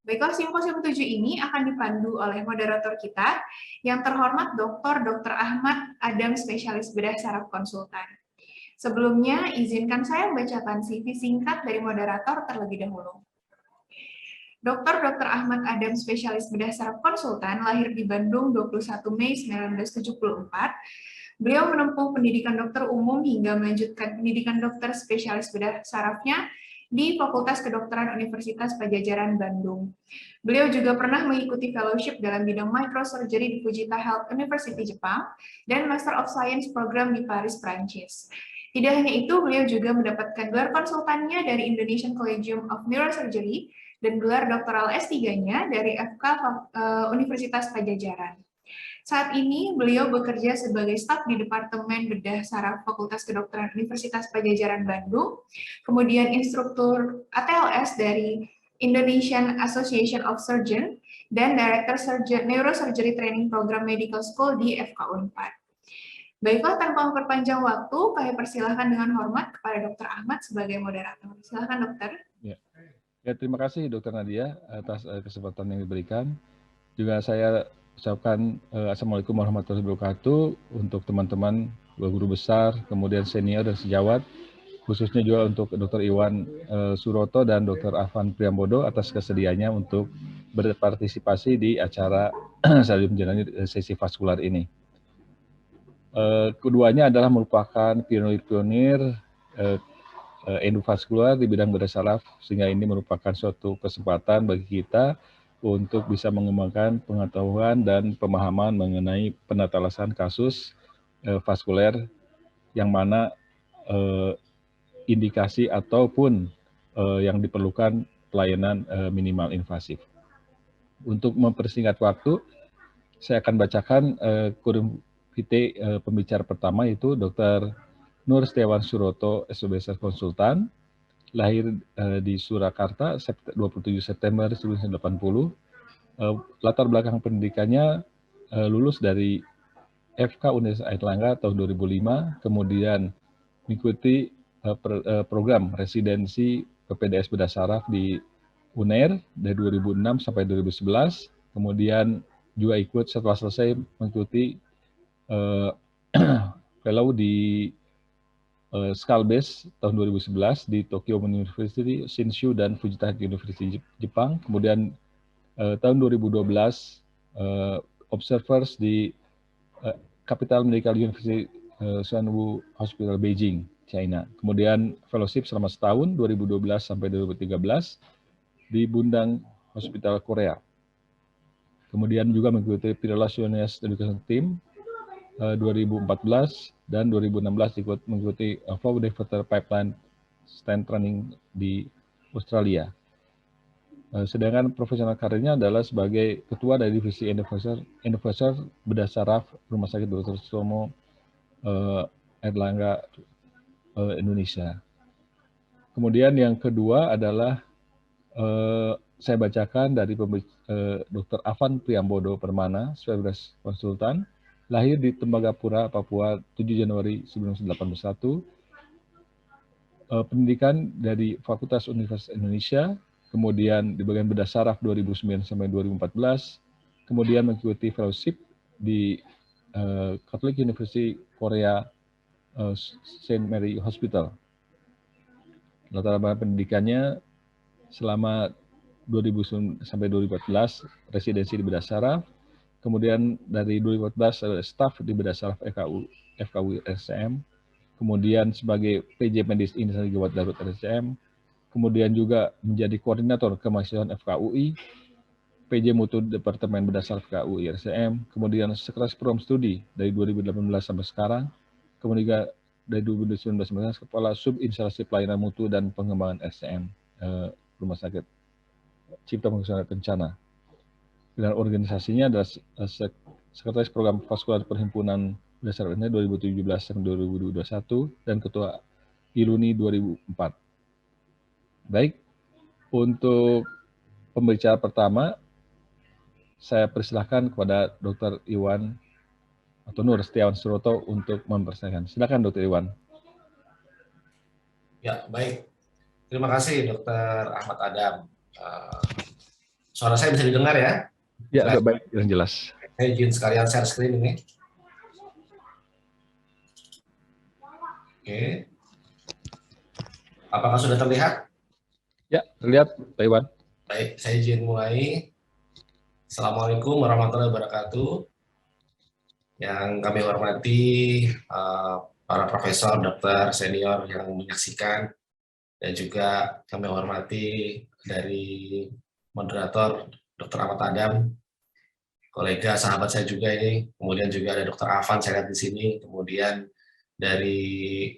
Baiklah, simposium 7 ini akan dipandu oleh moderator kita, yang terhormat Dr. Ahmad Adam, spesialis bedah saraf konsultan. Sebelumnya, izinkan saya membacakan CV singkat dari moderator terlebih dahulu. Dr. Ahmad Adam, spesialis bedah saraf konsultan, lahir di Bandung 21 Mei 1974. Beliau menempuh pendidikan dokter umum hingga melanjutkan pendidikan dokter spesialis bedah sarafnya di Fakultas Kedokteran Universitas Padjadjaran, Bandung. Beliau juga pernah mengikuti fellowship dalam bidang microsurgery di Fujita Health University, Jepang, dan Master of Science program di Paris, Prancis. Tidak hanya itu, beliau juga mendapatkan gelar konsultannya dari Indonesian Collegium of Neurosurgery dan gelar doktoral S3-nya dari FK Universitas Padjadjaran. Saat ini beliau bekerja sebagai staf di Departemen Bedah Saraf Fakultas Kedokteran Universitas Padjadjaran, Bandung, kemudian instruktur ATLS dari Indonesian Association of Surgeons, dan Director Neurosurgery Training Program Medical School di FK Unpad. Baiklah, tanpa memperpanjang waktu, kami persilahkan dengan hormat kepada Dr. Ahmad sebagai moderator. Silakan, dokter. Ya, terima kasih Dr. Nadia atas kesempatan yang diberikan. Juga saya ucapkan Assalamualaikum warahmatullahi wabarakatuh untuk teman-teman guru besar, kemudian senior dan sejawat, khususnya juga untuk Dr. Iwan Suroto dan Dr. Afan Priambodo atas kesediaannya untuk berpartisipasi di acara saya menjalani sesi vaskular ini. Keduanya adalah merupakan pionir-pionir endovaskular di bidang bedah saraf, sehingga ini merupakan suatu kesempatan bagi kita untuk bisa mengembangkan pengetahuan dan pemahaman mengenai penatalasan kasus vaskuler yang mana indikasi ataupun yang diperlukan pelayanan minimal invasif. Untuk mempersingkat waktu, saya akan bacakan kurikulum vitae pembicara pertama, yaitu Dr. Nur Setiawan Suroto, SPBSR Konsultan, lahir di Surakarta 27 September 1980. Latar belakang pendidikannya lulus dari FK Universitas Airlangga tahun 2005, kemudian mengikuti program residensi PPDS Bedah Saraf di UNER dari 2006 sampai 2011, kemudian juga ikut setelah selesai mengikuti fellow di Skalbes tahun 2011 di Tokyo University, Shinshu, dan Fujita University Jepang. Kemudian tahun 2012 observers di Capital Medical University Suanwu Hospital Beijing, China. Kemudian fellowship selama setahun 2012 sampai 2013 di Bundang Hospital Korea. Kemudian juga mengikuti Relations Education Team 2014 dan 2016 ikut mengikuti Flow Diverter Pipeline Stand Training di Australia. Sedangkan profesional karirnya adalah sebagai ketua dari divisi endovaskular bedah saraf Rumah Sakit Dr. Sutomo Airlangga Indonesia. Kemudian yang kedua adalah saya bacakan dari Dr. Afan Priambodo Permana, spesialis konsultan, lahir di Tembagapura, Papua 7 Januari 1981. Pendidikan dari Fakultas Universitas Indonesia, kemudian di bagian bedah saraf 2009 sampai 2014, kemudian mengikuti fellowship di Catholic University Korea Saint Mary Hospital. Latar belakang pendidikannya selama 2000 sampai 2014 residensi di bedah saraf, kemudian dari 2014 staf di bedah saraf FKU RSCM, kemudian sebagai PJ Medis Indonesia Gawat Darurat RSCM, kemudian juga menjadi koordinator kemahasiswaan FKUI, PJ Mutu Departemen Bedah Saraf FKUI RSCM, kemudian sekretaris program studi dari 2018 sampai sekarang, kemudian juga dari 2019 sampai Kepala Sub Instalasi Pelayanan Mutu dan Pengembangan RSCM Rumah Sakit Cipta Pengusaha Kencana. Dan organisasinya adalah Sekretaris Program Vaskular Perhimpunan Bedah Saraf Indonesia 2017 sampai 2021 dan Ketua ILUNI 2004. Baik, untuk pembicara pertama saya persilahkan kepada Dr. Iwan atau Nur Setiawan Suroto untuk mempersilahkan. Silakan Dr. Iwan. Ya, baik. Terima kasih Dr. Ahmad Adam. Suara saya bisa didengar ya? Ya, agak baik dan jelas. Saya izin sekalian share screen ini. Oke. Apakah sudah terlihat? Ya, terlihat, Pak Iwan. Baik, saya izin mulai. Assalamualaikum warahmatullahi wabarakatuh. Yang kami hormati para profesor, dokter, senior yang menyaksikan, dan juga kami hormati dari moderator Dr. Ahmad Adam, kolega sahabat saya juga ini, kemudian juga ada Dr. Afan saya lihat di sini, kemudian dari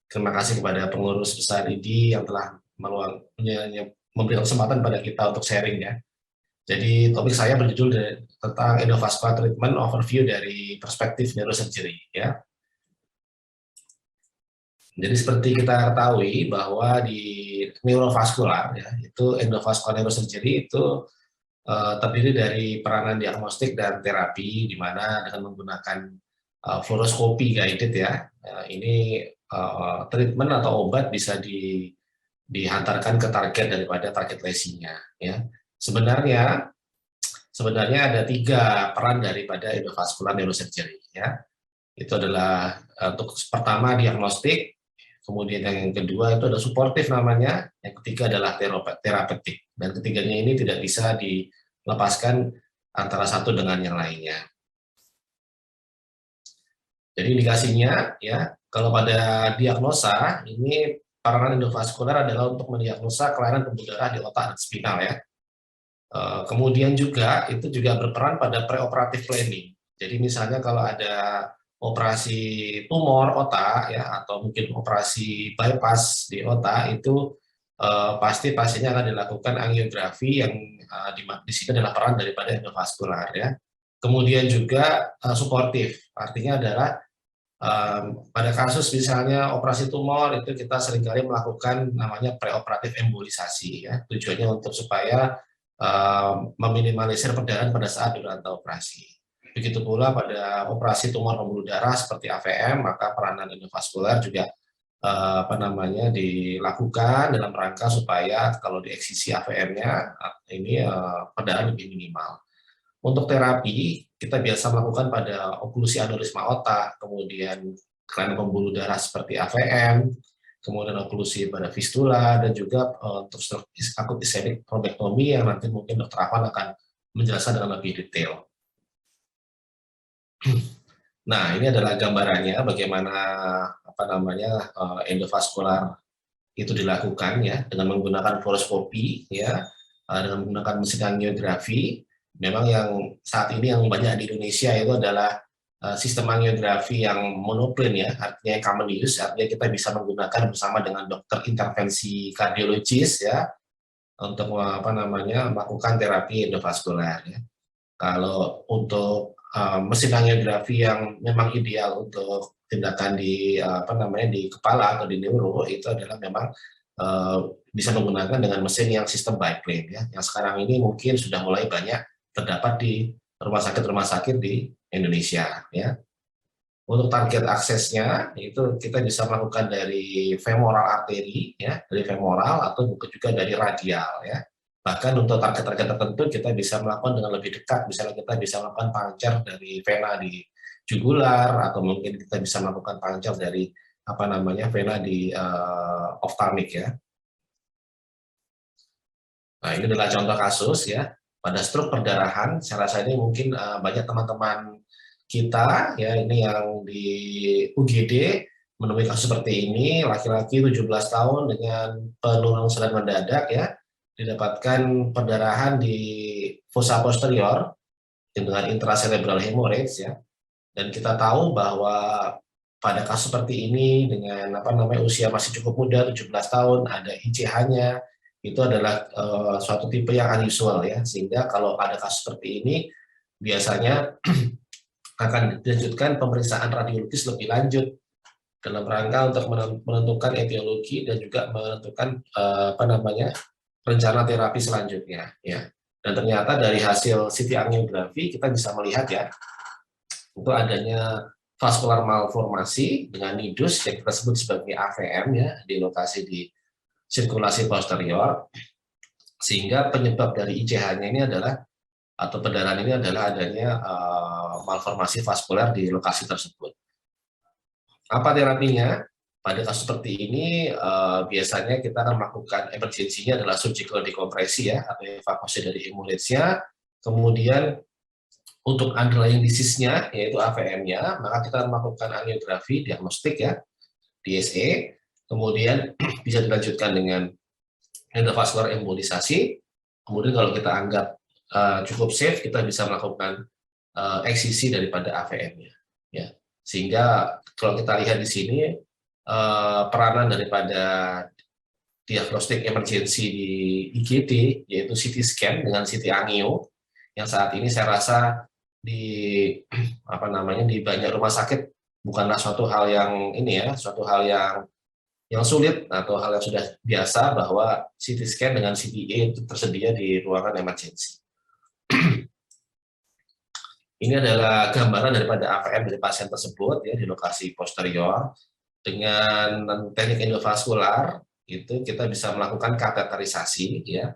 terima kasih kepada pengurus besar IDI yang telah memberikan kesempatan pada kita untuk sharing ya. Jadi topik saya berjudul tentang endovascular treatment overview dari perspektif neurosurgery ya. Jadi seperti kita ketahui bahwa di neurovaskular ya, itu endovascular neurosurgery itu terdiri dari peranan diagnostik dan terapi, di mana dengan menggunakan fluoroskopi guided ya, ini treatment atau obat bisa dihantarkan ke target daripada target lesinya ya. Sebenarnya ada 3 peran daripada endovascular neurosurgery ya. Itu adalah untuk pertama diagnostik, kemudian yang kedua itu ada suportif namanya, yang ketiga adalah terapeutik, dan ketiganya ini tidak bisa dilepaskan antara satu dengan yang lainnya. Jadi indikasinya ya, kalau pada diagnosa ini peranan endovaskular adalah untuk mendiagnosa kelainan pembuluh darah di otak dan spinal ya. Kemudian juga itu juga berperan pada preoperatif planning. Jadi misalnya kalau ada operasi tumor otak ya, atau mungkin operasi bypass di otak, itu pasti pasiennya akan dilakukan angiografi yang di sini adalah peran daripada endovaskular ya. Kemudian juga suportif, artinya adalah pada kasus misalnya operasi tumor itu kita seringkali melakukan namanya preoperatif embolisasi ya, tujuannya untuk supaya meminimalisir perdarahan pada saat duranta operasi. Begitu pula pada operasi tumor pembuluh darah seperti AVM, maka peranan endovaskular juga dilakukan dalam rangka supaya kalau di eksisi AVM-nya ini perdarahan lebih minimal. Untuk terapi kita biasa melakukan pada oklusi aneurisma otak, kemudian kelainan pembuluh darah seperti AVM, kemudian oklusi pada fistula, dan juga untuk akut ischemic thrombectomy yang nanti mungkin Dr. Afan akan menjelaskan dengan lebih detail. Nah, ini adalah gambarannya bagaimana endovaskular itu dilakukan ya, dengan menggunakan fluoroskopi ya, dengan menggunakan mesin angiografi. Memang yang saat ini yang banyak di Indonesia itu adalah sistem angiografi yang monoplane ya, artinya common use, artinya kita bisa menggunakan bersama dengan dokter intervensi kardiologis ya, untuk melakukan terapi endovaskular ya. Kalau untuk mesin angiografi yang memang ideal untuk tindakan di di kepala atau di neuro, itu adalah memang bisa menggunakan dengan mesin yang sistem biplane ya, yang sekarang ini mungkin sudah mulai banyak terdapat di rumah sakit di Indonesia ya. Untuk target aksesnya itu kita bisa melakukan dari femoral arteri ya, dari femoral, atau juga dari radial ya. Bahkan untuk target-target tertentu kita bisa melakukan dengan lebih dekat, misalnya kita bisa melakukan puncture dari vena di jugular, atau mungkin kita bisa melakukan puncture dari vena di ophthalmic ya. Nah, ini adalah contoh kasus ya. Pada stroke perdarahan, saya rasa ini mungkin banyak teman-teman kita ya, ini yang di UGD menemui kasus seperti ini, laki-laki 17 tahun dengan penurunan sadar mendadak ya, didapatkan perdarahan di fossa posterior dengan intracerebral hemorrhage ya. Dan kita tahu bahwa pada kasus seperti ini dengan usia masih cukup muda, 17 tahun, ada ICH-nya, itu adalah suatu tipe yang unusual ya, sehingga kalau ada kasus seperti ini biasanya akan dilanjutkan pemeriksaan radiologis lebih lanjut dalam rangka untuk menentukan etiologi dan juga menentukan rencana terapi selanjutnya ya. Dan ternyata dari hasil CT angiografi kita bisa melihat ya, untuk adanya vaskular malformasi dengan nidus yang kita sebut sebagai AVM ya, di lokasi di sirkulasi posterior. Sehingga penyebab dari ICH-nya ini adalah, atau perdarahan ini adalah adanya malformasi vaskuler di lokasi tersebut. Apa terapinya? Pada kasus seperti ini, biasanya kita akan melakukan emergensinya adalah surgical dekompresi ya, atau evakuasi dari hemorrhage-nya. Kemudian untuk underlying disease-nya, yaitu AVM-nya, maka kita akan melakukan angiografi diagnostik ya, DSE. Kemudian bisa dilanjutkan dengan endovascular embolisasi. Kemudian kalau kita anggap cukup safe, kita bisa melakukan eksisi daripada AVM-nya. Ya. Sehingga kalau kita lihat di sini, peranan daripada diagnostik emergensi di IGD, yaitu CT scan dengan CT angio, yang saat ini saya rasa di banyak rumah sakit bukanlah suatu hal yang suatu hal yang sulit atau hal yang sudah biasa bahwa CT scan dengan CTA itu tersedia di ruangan emergensi. Ini adalah gambaran daripada AVM dari pasien tersebut ya di lokasi posterior. Dengan teknik endovaskular itu kita bisa melakukan kateterisasi ya.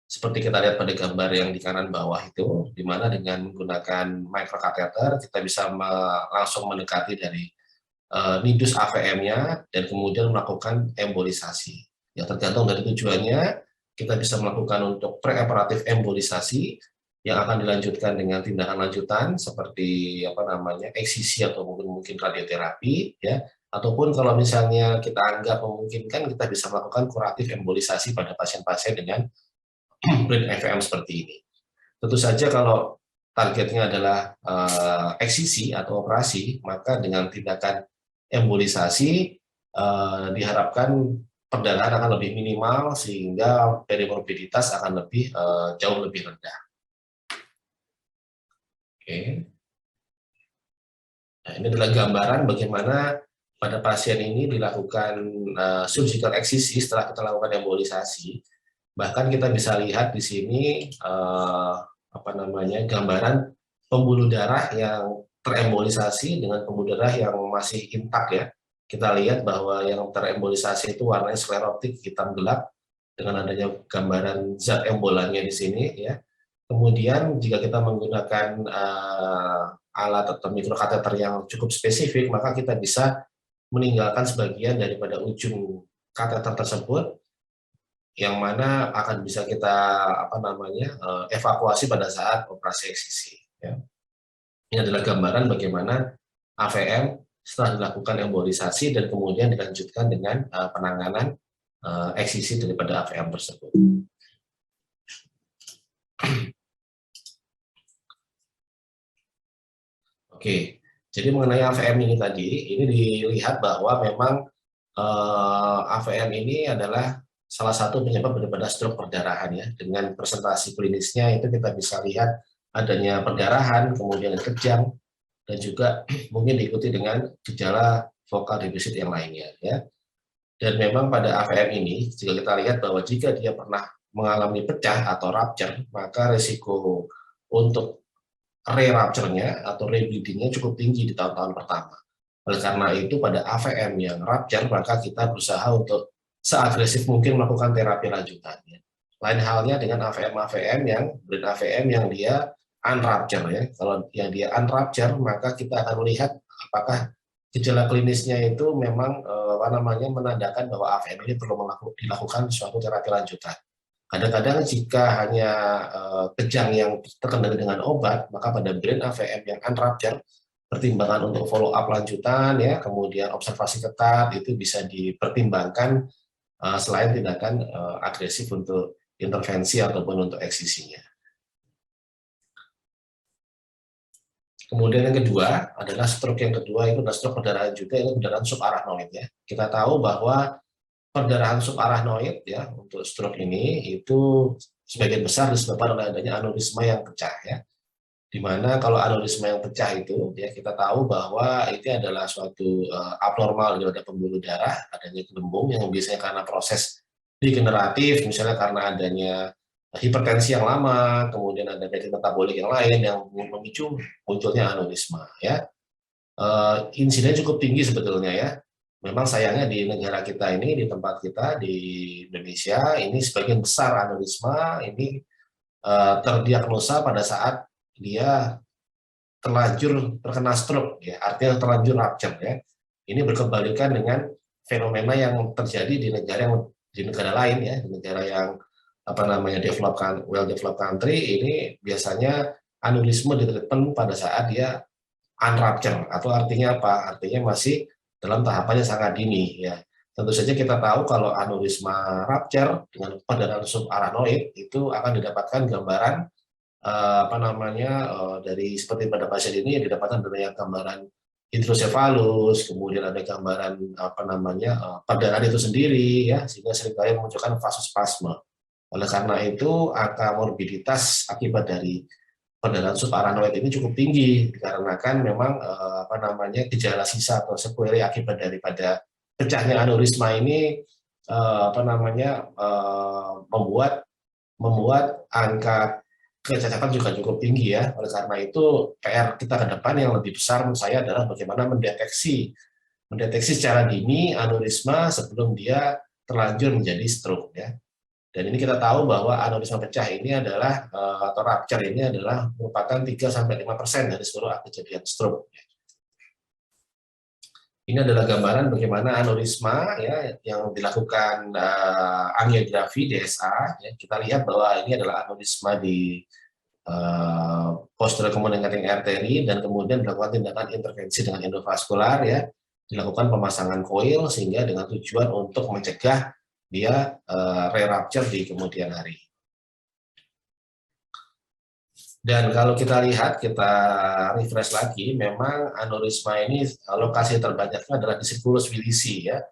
Seperti kita lihat pada gambar yang di kanan bawah itu, di mana dengan menggunakan microcatheter kita bisa langsung mendekati dari nidus AVM-nya dan kemudian melakukan embolisasi. Ya tergantung dari tujuannya, kita bisa melakukan untuk preoperatif embolisasi yang akan dilanjutkan dengan tindakan lanjutan seperti eksisi atau mungkin radioterapi ya, ataupun kalau misalnya kita anggap memungkinkan kita bisa melakukan kuratif embolisasi pada pasien-pasien dengan brain AVM seperti ini. Tentu saja kalau targetnya adalah eksisi atau operasi, maka dengan tindakan embolisasi diharapkan perdarahan akan lebih minimal sehingga perimorbiditas akan jauh lebih rendah. Oke. Nah, ini adalah gambaran bagaimana pada pasien ini dilakukan surgical eksisi setelah kita lakukan embolisasi. Bahkan kita bisa lihat di sini gambaran pembuluh darah yang terembolisasi dengan pembuluh darah yang masih intak ya. Kita lihat bahwa yang terembolisasi itu warnanya sklerotik hitam gelap dengan adanya gambaran zat embolannya di sini ya. Kemudian jika kita menggunakan alat atau mikrokateter yang cukup spesifik, maka kita bisa meninggalkan sebagian daripada ujung kateter tersebut, yang mana akan bisa kita evakuasi pada saat operasi eksisi. Ya. Ini adalah gambaran bagaimana AVM setelah dilakukan embolisasi dan kemudian dilanjutkan dengan penanganan eksisi daripada AVM tersebut. Oke, jadi mengenai AVM ini tadi, ini dilihat bahwa memang AVM ini adalah salah satu penyebab daripada stroke perdarahan ya. Dengan presentasi klinisnya itu kita bisa lihat adanya perdarahan, kemudian kejang, dan juga mungkin diikuti dengan gejala vokal defisit yang lainnya ya. Dan memang pada AVM ini, jika kita lihat bahwa jika dia pernah mengalami pecah atau rupture, maka risiko untuk re-rupture-nya atau re-bleeding-nya cukup tinggi di tahun-tahun pertama. Oleh karena itu pada AVM yang rupture, maka kita berusaha untuk seagresif mungkin melakukan terapi lanjutannya. Lain halnya dengan AVM yang brain AVM yang dia unrupture ya. Kalau yang dia unrupture, maka kita akan melihat apakah gejala klinisnya itu memang menandakan bahwa AVM ini perlu dilakukan suatu terapi lanjutan. Kadang-kadang jika hanya kejang yang terkendali dengan obat, maka pada brain AVM yang unrupture, pertimbangan untuk follow up lanjutan ya, kemudian observasi ketat itu bisa dipertimbangkan selain tindakan agresif untuk intervensi ataupun untuk eksisinya. Kemudian yang kedua adalah stroke yang kedua, itu adalah stroke perdarahan juga, itu perdarahan subarachnoid ya. Kita tahu bahwa perdarahan subarachnoid ya untuk stroke ini itu sebagian besar disebabkan oleh adanya aneurisma yang pecah ya. Dimana kalau aneurisma yang pecah itu ya kita tahu bahwa itu adalah suatu abnormal pada pembuluh darah, adanya gelembung yang biasanya karena proses degeneratif, misalnya karena adanya hipertensi yang lama, kemudian ada penyakit metabolik yang lain yang memicu munculnya aneurisma ya. Insidennya cukup tinggi sebetulnya ya. memang sayangnya di negara kita ini, di tempat kita di Indonesia ini sebagian besar aneurisma ini terdiagnosa pada saat dia terlanjur terkena stroke, ya, artinya terlanjur rupture, ya. Ini berkebalikan dengan fenomena yang terjadi di negara lain, ya, di negara yang well developed country. Ini biasanya aneurisma ditreatment pada saat dia unrupture, atau artinya apa? Artinya masih dalam tahapannya sangat dini, ya. Tentu saja kita tahu kalau aneurisma rupture dengan perdarahan subarachnoid itu akan didapatkan gambaran dari seperti pada pasien ini didapatkan dari gambaran hidrosefalus, kemudian ada gambaran perdarahan itu sendiri, ya, sehingga seringkali memunculkan vasospasme. Oleh karena itu angka morbiditas akibat dari perdarahan subarachnoid ini cukup tinggi dikarenakan memang gejala sisa atau sequelae akibat daripada pecahnya aneurisma ini membuat angka kecacatan juga cukup tinggi, ya. Oleh karena itu PR kita ke depan yang lebih besar menurut saya adalah bagaimana mendeteksi secara dini aneurisma sebelum dia terlanjur menjadi stroke, ya. Dan ini kita tahu bahwa aneurisma pecah ini adalah atau rupture ini adalah merupakan 3-5% dari seluruh kejadian stroke. Ini adalah gambaran bagaimana aneurisma, ya, yang dilakukan angiografi DSA. Ya, kita lihat bahwa ini adalah aneurisma di posterior communicating artery, dan kemudian dilakukan tindakan intervensi dengan endovaskular, ya, dilakukan pemasangan coil sehingga dengan tujuan untuk mencegah dia re-rupture di kemudian hari. Dan kalau kita lihat, kita refresh lagi, memang aneurisma ini lokasi terbanyaknya adalah di sirkulus Willisi, ya,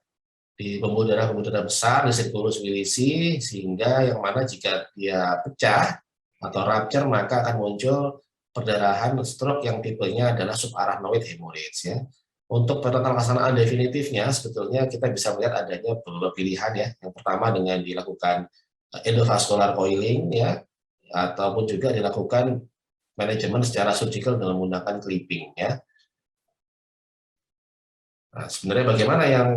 di pembuluh darah besar di sirkulus Willisi, sehingga yang mana jika dia pecah atau rupture maka akan muncul perdarahan stroke yang tipenya adalah subarachnoid hemorrhage, ya. Untuk tata laksanaan definitifnya sebetulnya kita bisa melihat adanya beberapa pilihan, ya. Yang pertama dengan dilakukan endovascular coiling, ya, ataupun juga dilakukan manajemen secara surgical dengan menggunakan clipping, ya. Nah, sebenarnya bagaimana yang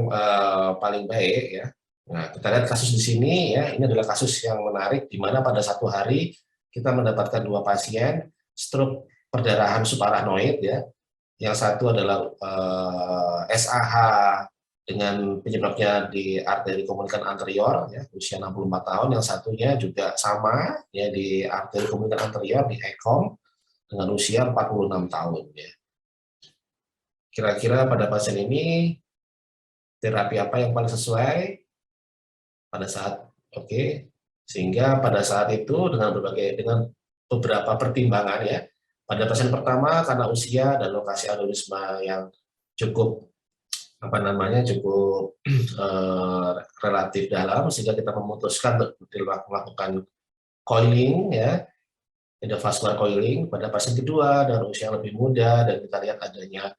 paling baik, ya? Nah, kita lihat kasus di sini, ya. Ini adalah kasus yang menarik di mana pada satu hari kita mendapatkan 2 pasien stroke perdarahan subarachnoid, ya. Yang satu adalah SAH dengan penyebabnya di arteri komunikan anterior, ya, usia 64 tahun. Yang satunya juga sama, ya, di arteri komunikan anterior di ECOM dengan usia 46 tahun, ya. Kira-kira pada pasien ini terapi apa yang paling sesuai pada saat sehingga pada saat itu dengan beberapa pertimbangan, ya. Pada pasien pertama karena usia dan lokasi aneurisma yang cukup relatif dalam, sehingga kita memutuskan untuk melakukan coiling, ya, endovascular coiling. Pada pasien kedua dengan usia lebih muda dan kita lihat adanya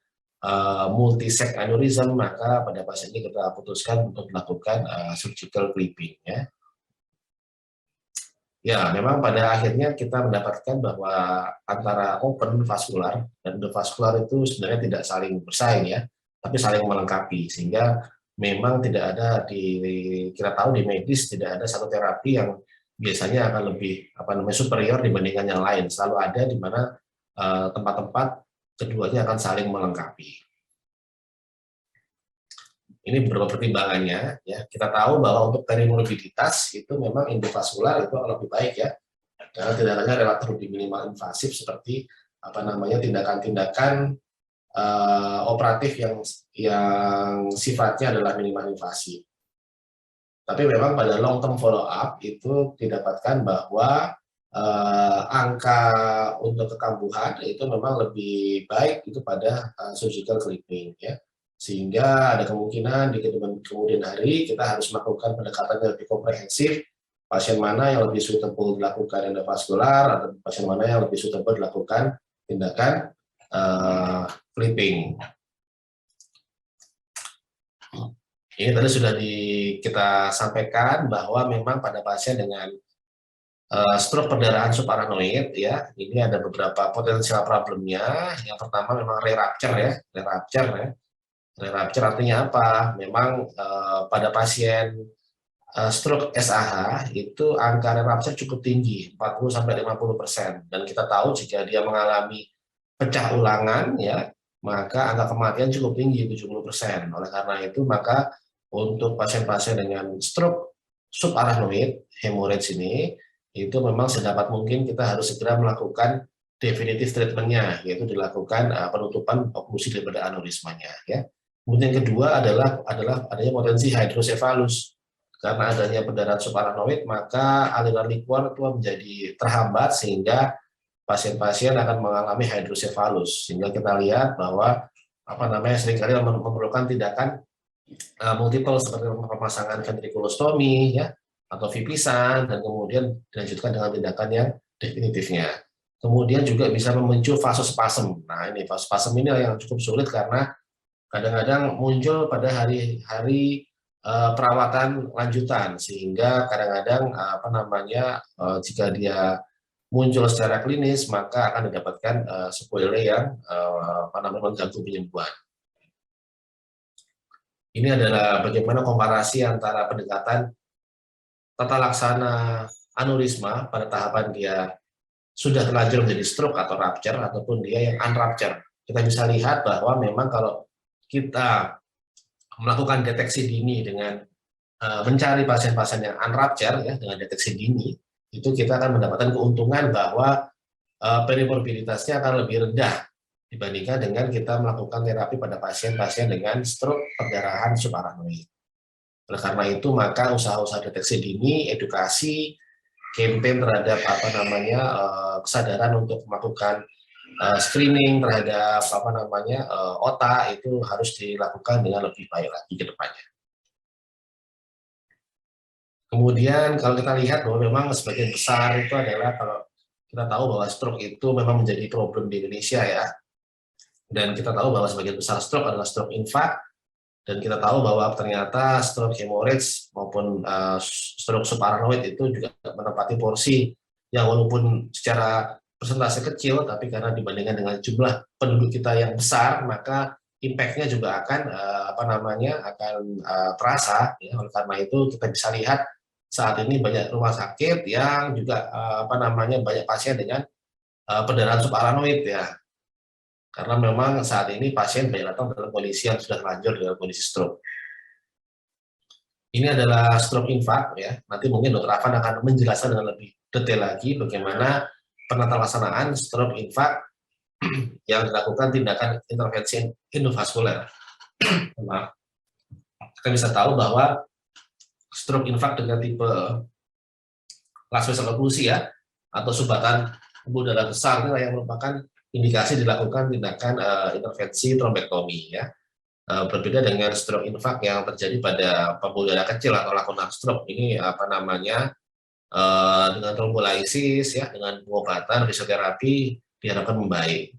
multisect aneurysm, maka pada pasien ini kita putuskan untuk melakukan surgical clipping, ya. Ya, memang pada akhirnya kita mendapatkan bahwa antara open vascular dan endovascular itu sebenarnya tidak saling bersaing, ya, tapi saling melengkapi, sehingga memang tidak ada kita tahu di medis tidak ada satu terapi yang biasanya akan lebih superior dibandingkan yang lain. Selalu ada di mana tempat-tempat keduanya akan saling melengkapi. Ini beberapa pertimbangannya, ya. Kita tahu bahwa untuk perimorbiditas itu memang endovaskular itu lebih baik, ya, karena tindakannya relatif lebih minimal invasif seperti tindakan-tindakan operatif yang sifatnya adalah minimal invasif. Tapi memang pada long term follow up itu didapatkan bahwa angka untuk kekambuhan itu memang lebih baik itu pada surgical clipping, ya. Sehingga ada kemungkinan di kemudian hari kita harus melakukan pendekatan yang lebih komprehensif, pasien mana yang lebih suitable dilakukan endovaskular atau pasien mana yang lebih suitable dilakukan tindakan clipping. Ini tadi sudah kita sampaikan bahwa memang pada pasien dengan stroke perdarahan subarachnoid, ya, ini ada beberapa potensial problemnya. Yang pertama memang re-rupture, ya, Rupture artinya apa? Memang pada pasien stroke SAH itu angka rupture cukup tinggi, 40-50%. Dan kita tahu jika dia mengalami pecah ulangan, ya, maka angka kematian cukup tinggi, 70%. Oleh karena itu, maka untuk pasien-pasien dengan stroke subarachnoid, hemorrhage ini, itu memang sedapat mungkin kita harus segera melakukan definitive treatment-nya, yaitu dilakukan penutupan oklusi daripada aneurismanya. Ya. Kemudian yang kedua adalah adanya potensi hydrocephalus. Karena adanya pendarahan subarachnoid, maka aliran likuor itu menjadi terhambat sehingga pasien-pasien akan mengalami hydrocephalus. Sehingga kita lihat bahwa seringkali memerlukan tindakan multiple seperti pemasangan ventriculostomy, ya, atau VIPISan, dan kemudian dilanjutkan dengan tindakan yang definitifnya. Kemudian juga bisa memicu vasospasm. Nah, ini vasospasm ini yang cukup sulit karena kadang-kadang muncul pada hari-hari perawatan lanjutan, sehingga kadang-kadang jika dia muncul secara klinis maka akan didapatkan sequelae yang mengganggu penyembuhan. Ini adalah bagaimana komparasi antara pendekatan tata laksana aneurisma pada tahapan dia sudah terlanjur menjadi stroke atau rupture, ataupun dia yang unrupture. Kita bisa lihat bahwa memang kalau kita melakukan deteksi dini dengan mencari pasien-pasien yang unrupture, ya, dengan deteksi dini, itu kita akan mendapatkan keuntungan bahwa perimorbiditasnya akan lebih rendah dibandingkan dengan kita melakukan terapi pada pasien-pasien dengan stroke perdarahan subarachnoid. Oleh karena itu, maka usaha-usaha deteksi dini, edukasi, campaign terhadap kesadaran untuk melakukan screening terhadap otak itu harus dilakukan dengan lebih baik lagi ke depannya. Kemudian kalau kita lihat bahwa memang sebagian besar itu adalah, kalau kita tahu bahwa stroke itu memang menjadi problem di Indonesia, ya, dan kita tahu bahwa sebagian besar stroke adalah stroke infark, dan kita tahu bahwa ternyata stroke hemorrhage maupun stroke subarachnoid itu juga menempati porsi yang walaupun secara persentase kecil, tapi karena dibandingkan dengan jumlah penduduk kita yang besar, maka impact-nya juga akan terasa. Ya. Oleh karena itu kita bisa lihat saat ini banyak rumah sakit yang juga banyak pasien dengan perdarahan subarachnoid, ya. Karena memang saat ini pasien banyak datang dalam kondisi yang sudah terlanjur dengan kondisi stroke. Ini adalah stroke infark, ya. Nanti mungkin Dr. Afan akan menjelaskan dengan lebih detail lagi bagaimana penata laksanaan stroke infark yang dilakukan tindakan intervensi endovaskuler. Kita bisa tahu bahwa stroke infark dengan tipe last vessel occlusi, ya, atau sumbatan pembuluh darah besar, inilah yang merupakan indikasi dilakukan tindakan intervensi trombektomi, ya. Berbeda dengan stroke infark yang terjadi pada pembuluh darah kecil atau lakunar stroke. Ini dengan trombolisis, ya, dengan pengobatan fisioterapi diharapkan membaik.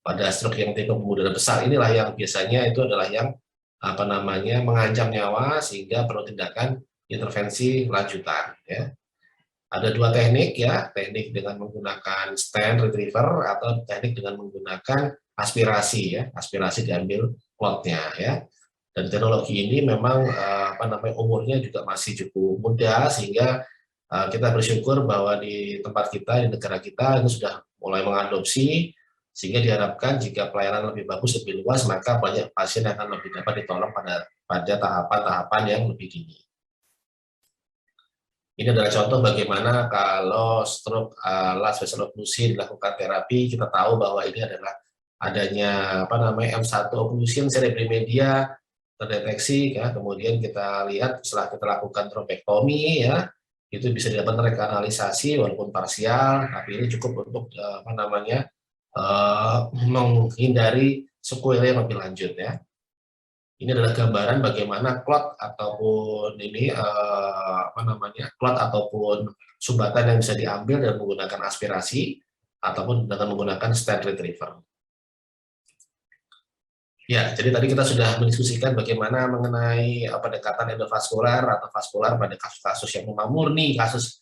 Pada stroke yang tipe pembuluh darah besar inilah yang biasanya itu adalah yang mengancam nyawa sehingga perlu tindakan intervensi lanjutan, ya. Ada dua teknik, ya, teknik dengan menggunakan stent retriever atau teknik dengan menggunakan aspirasi, ya, aspirasi diambil clotnya, ya. Dan teknologi ini memang umurnya juga masih cukup muda, sehingga kita bersyukur bahwa di tempat kita, di negara kita ini sudah mulai mengadopsi, sehingga diharapkan jika pelayanan lebih bagus, lebih luas, maka banyak pasien akan lebih dapat ditolong pada tahapan-tahapan yang lebih dini. Ini adalah contoh bagaimana kalau stroke last vessel occlusi dilakukan terapi. Kita tahu bahwa ini adalah adanya M1 occlusion cerebri media terdeteksi, ya. Kemudian kita lihat setelah kita lakukan trombektomi, ya, itu bisa dilakukan rekanalisasi walaupun parsial, tapi ini cukup untuk menghindari sequelae yang lebih lanjut, ya. Ini adalah gambaran bagaimana clot ataupun clot ataupun sumbatan yang bisa diambil dengan menggunakan aspirasi ataupun dengan menggunakan stent retriever. Ya, jadi tadi kita sudah mendiskusikan bagaimana mengenai pendekatan endovaskular atau vaskular pada kasus-kasus yang memang murni kasus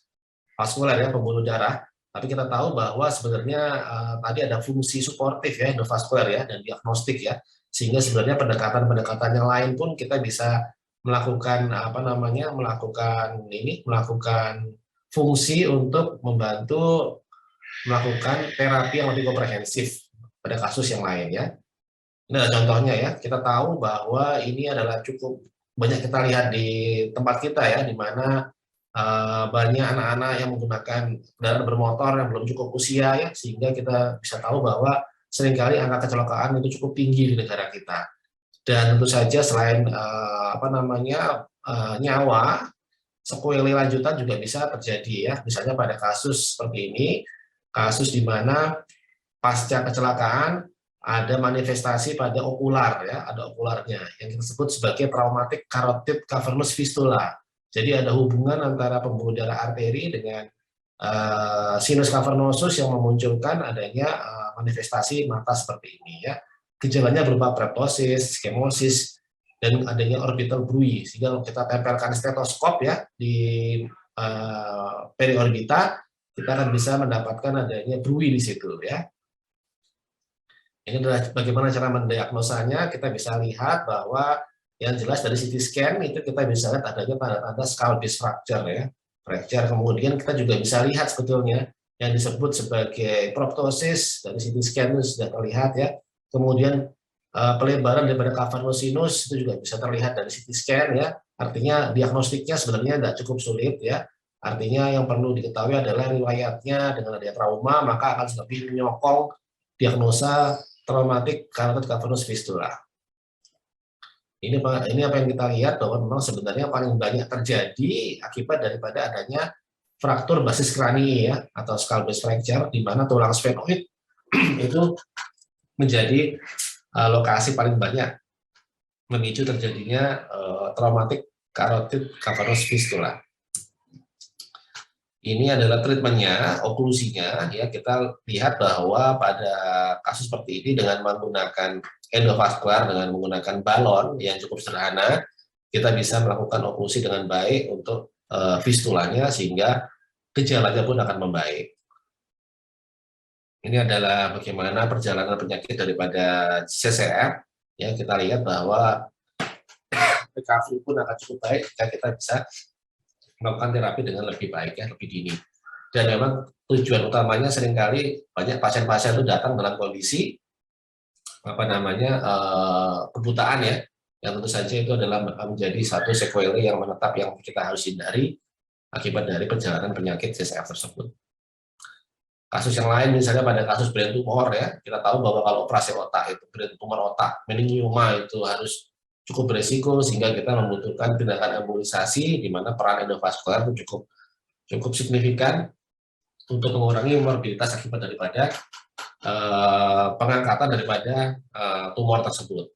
vaskular, ya, pembuluh darah. Tapi kita tahu bahwa sebenarnya tadi ada fungsi suportif, ya, endovaskular, ya, dan diagnostik, ya. Sehingga sebenarnya pendekatan-pendekatan yang lain pun kita bisa melakukan melakukan fungsi untuk membantu melakukan terapi yang lebih komprehensif pada kasus yang lain ya. Ini adalah contohnya ya, kita tahu bahwa ini adalah cukup banyak kita lihat di tempat kita ya, di mana banyak anak-anak yang menggunakan kendaraan bermotor yang belum cukup usia ya, sehingga kita bisa tahu bahwa seringkali angka kecelakaan itu cukup tinggi di negara kita. Dan tentu saja selain nyawa, sequelae lanjutan juga bisa terjadi ya, misalnya pada kasus seperti ini, kasus di mana pasca kecelakaan ada manifestasi pada okular ya, ada okularnya yang kita sebut sebagai traumatic carotid cavernous fistula. Jadi ada hubungan antara pembuluh darah arteri dengan sinus cavernosus yang memunculkan adanya manifestasi mata seperti ini ya. Gejalanya berupa proptosis, skemosis, dan adanya orbital bruit. Sehingga kalau kita tempelkan stetoskop ya di periorbita, kita akan bisa mendapatkan adanya bruit di situ ya. Ini adalah bagaimana cara mendiagnosanya. Kita bisa lihat bahwa yang jelas dari CT scan itu kita bisa lihat adanya tanda-tanda skull base fracture ya. Fracture, kemudian kita juga bisa lihat sebetulnya yang disebut sebagai proptosis dari CT scan itu sudah terlihat ya. Kemudian pelebaran daripada cavernous sinus itu juga bisa terlihat dari CT scan ya. Artinya diagnostiknya sebenarnya tidak cukup sulit ya. Artinya yang perlu diketahui adalah riwayatnya dengan adanya trauma, maka akan lebih menyokong diagnosa traumatic carotid cavernous fistula. Ini apa yang kita lihat bahwa memang sebenarnya paling banyak terjadi akibat daripada adanya fraktur basis krani ya, atau skull base fracture, di mana tulang sphenoid itu menjadi lokasi paling banyak memicu terjadinya traumatic carotid cavernous fistula. Ini adalah treatmentnya, oklusinya ya. Kita lihat bahwa pada kasus seperti ini dengan menggunakan endovaskular, dengan menggunakan balon yang cukup sederhana, kita bisa melakukan oklusi dengan baik untuk fistulanya sehingga gejalanya pun akan membaik. Ini adalah bagaimana perjalanan penyakit daripada CCF. Ya, kita lihat bahwa recovery pun akan cukup baik jika kita bisa melakukan terapi dengan lebih baik ya, lebih dini. Dan memang tujuan utamanya seringkali banyak pasien-pasien itu datang dalam kondisi kebutaan ya, yang tentu saja itu adalah menjadi satu sequelae yang menetap yang kita harus hindari akibat dari perjalanan penyakit CCF tersebut. Kasus yang lain misalnya pada kasus brain tumor ya, kita tahu bahwa kalau operasi otak itu brain tumor otak, meningioma itu harus cukup beresiko sehingga kita membutuhkan tindakan embolisasi di mana peran endovaskular itu cukup signifikan untuk mengurangi morbiditas akibat daripada pengangkatan daripada tumor tersebut.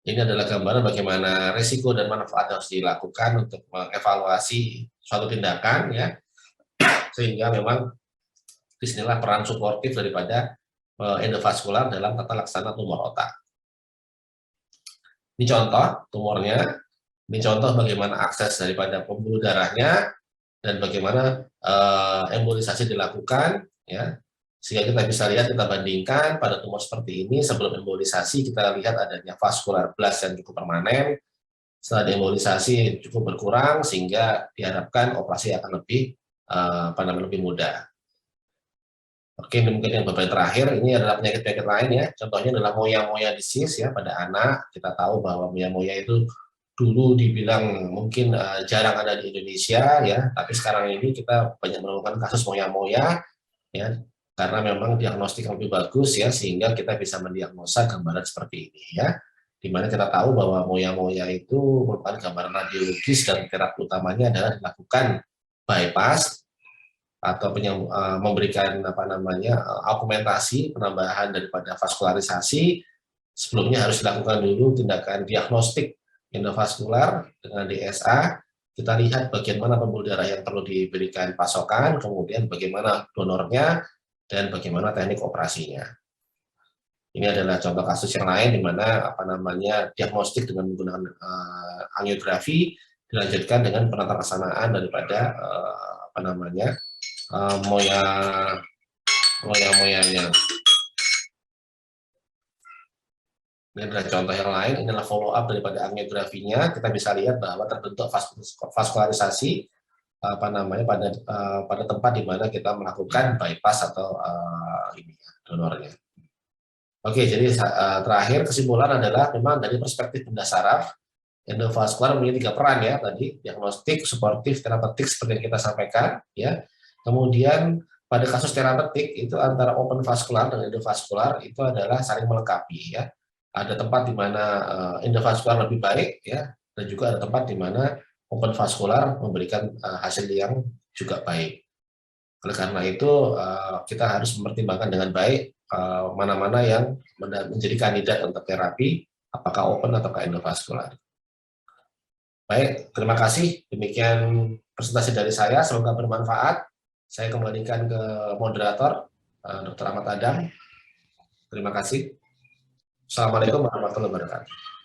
Ini adalah gambaran bagaimana risiko dan manfaat harus dilakukan untuk mengevaluasi suatu tindakan ya, sehingga memang disinilah peran suportif daripada endovaskular dalam tata laksana tumor otak. Ini contoh tumornya, ini contoh bagaimana akses daripada pembuluh darahnya dan bagaimana embolisasi dilakukan ya, sehingga kita bisa lihat, kita bandingkan pada tumor seperti ini sebelum embolisasi kita lihat adanya vascular blast yang cukup permanen, setelah diembolisasi cukup berkurang sehingga diharapkan operasi akan lebih lebih mudah. Oke, mungkin yang beberapa terakhir, ini adalah penyakit-penyakit lain ya. Contohnya adalah moya-moya disease ya pada anak. Kita tahu bahwa moya-moya itu dulu dibilang mungkin jarang ada di Indonesia ya, tapi sekarang ini kita banyak menemukan kasus moya-moya ya, karena memang diagnostik yang lebih bagus ya, sehingga kita bisa mendiagnosa gambaran seperti ini ya. Dimana kita tahu bahwa moya-moya itu merupakan gambaran radiologis dan terapi utamanya adalah dilakukan bypass atau memberikan augmentasi, penambahan daripada vaskularisasi. Sebelumnya harus dilakukan dulu tindakan diagnostik endovaskular dengan DSA. Kita lihat bagian mana pembuluh darah yang perlu diberikan pasokan, kemudian bagaimana donornya, dan bagaimana teknik operasinya. Ini adalah contoh kasus yang lain di mana diagnostik dengan menggunakan angiografi dilanjutkan dengan penatalaksanaan daripada moya-moyanya. Ini adalah contoh yang lain, ini adalah follow up daripada angiografinya. Kita bisa lihat bahwa terbentuk vaskularisasi pada tempat di mana kita melakukan bypass atau donornya. Oke, jadi terakhir kesimpulan adalah memang dari perspektif benda saraf, endovaskular memiliki 3 peran ya tadi, diagnostik, suportif, terapeutik seperti yang kita sampaikan ya. Kemudian pada kasus terapeutik itu antara open vaskular dan endovaskular itu adalah saling melengkapi ya. Ada tempat di mana endovaskular lebih baik ya, dan juga ada tempat di mana open vaskular memberikan hasil yang juga baik. Oleh karena itu kita harus mempertimbangkan dengan baik mana-mana yang menjadi kandidat untuk terapi, apakah open atau endovaskular. Baik, terima kasih. Demikian presentasi dari saya, semoga bermanfaat. Saya kembalikan ke moderator, Dr. Ahmad Adam. Terima kasih. Assalamualaikum warahmatullahi wabarakatuh.